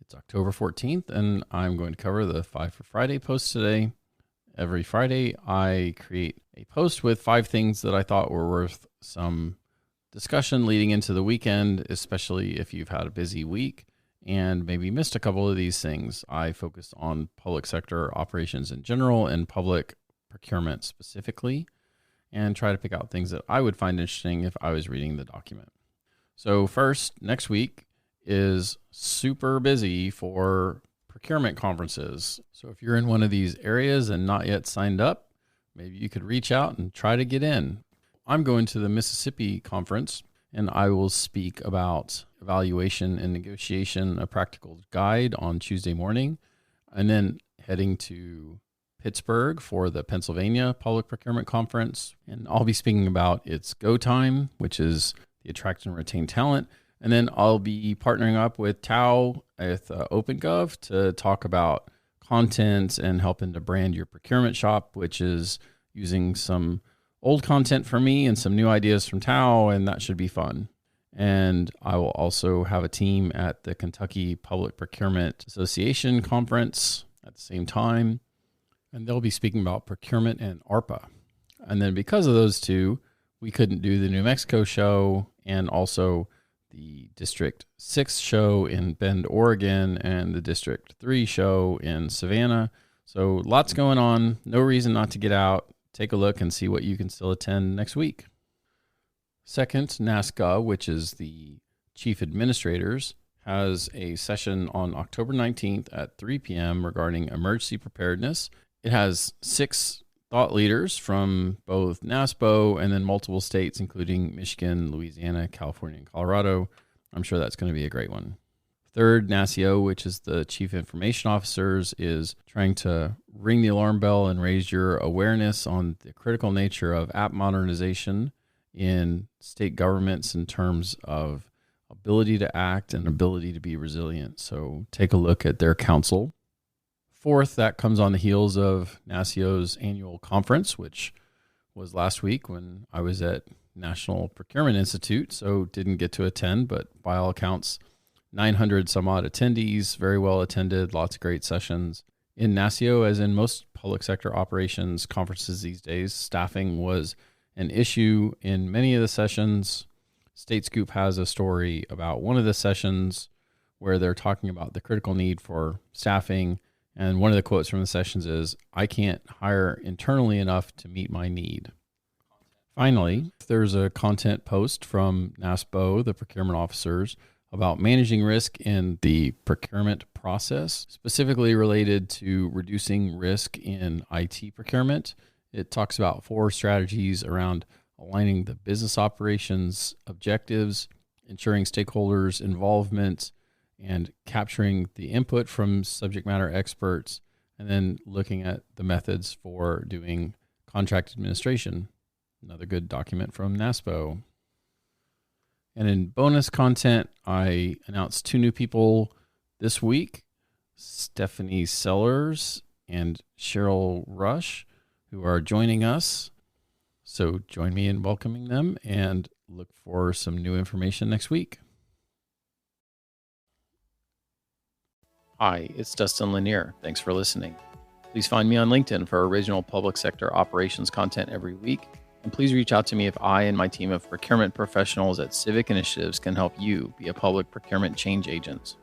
It's October 14th, and I'm going to cover the 5 for Friday post today. Every Friday, I create a post with 5 things that I thought were worth some discussion leading into the weekend, especially if you've had a busy week and maybe missed a couple of these things. I focus on public sector operations in general and public procurement specifically, and try to pick out things that I would find interesting if I was reading the document. So first, next week is super busy for procurement conferences. So if you're in one of these areas and not yet signed up, maybe you could reach out and try to get in. I'm going to the Mississippi conference, and I will speak about evaluation and negotiation, a practical guide on Tuesday morning, and then heading to Pittsburgh for the Pennsylvania Public Procurement Conference. And I'll be speaking about its go time, which is the attract and retain talent. And then I'll be partnering up with Tao with OpenGov to talk about content and helping to brand your procurement shop, which is using some old content from me and some new ideas from Tao, and that should be fun. And I will also have a team at the Kentucky Public Procurement Association conference at the same time, and they'll be speaking about procurement and ARPA. And then because of those two, we couldn't do the New Mexico show and also the District 6 show in Bend, Oregon, and the District 3 show in Savannah. So lots going on. No reason not to get out. Take a look and see what you can still attend next week. Second, NASCA, which is the chief administrators, has a session on October 19th at 3 p.m. regarding emergency preparedness. It has 6 thought leaders from both NASPO and then multiple states, including Michigan, Louisiana, California, and Colorado. I'm sure that's going to be a great one. Third, NASIO, which is the Chief Information Officers, is trying to ring the alarm bell and raise your awareness on the critical nature of app modernization in state governments in terms of ability to act and ability to be resilient. So take a look at their council. Fourth, that comes on the heels of NASIO's annual conference, which was last week when I was at National Procurement Institute, so didn't get to attend, but by all accounts, 900 some odd attendees, very well attended, lots of great sessions. In NASIO, as in most public sector operations conferences these days, staffing was an issue in many of the sessions. State Scoop has a story about one of the sessions where they're talking about the critical need for staffing. And one of the quotes from the sessions is, "I can't hire internally enough to meet my need." Finally, there's a content post from NASPO, the procurement officers, about managing risk in the procurement process, specifically related to reducing risk in IT procurement. It talks about 4 strategies around aligning the business operations objectives, ensuring stakeholders' involvement, and capturing the input from subject matter experts, and then looking at the methods for doing contract administration. Another good document from NASPO. And in bonus content, I announced 2 new people this week, Stephanie Sellers and Cheryl Rush, who are joining us. So join me in welcoming them and look for some new information next week. Hi, it's Dustin Lanier. Thanks for listening. Please find me on LinkedIn for original public sector operations content every week. And please reach out to me if I and my team of procurement professionals at Civic Initiatives can help you be a public procurement change agent.